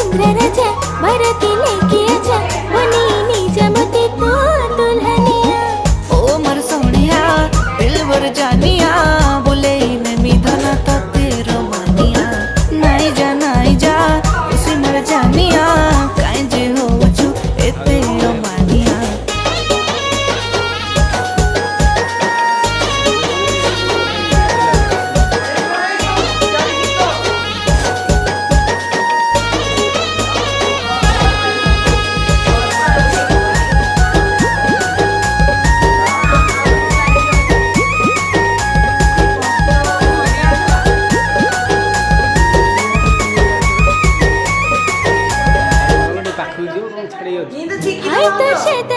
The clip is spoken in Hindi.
चंद्र राजा भरती लेके आजा बनी निजामती तो दुल्हनिया। ओ मर सोनिया दिलबर जानिया बोले नमी धना तो तेरो मानिया। नाई जा उसी मर जानिया काई जे हो छु ए तेरो मानिया। हाय तो शेत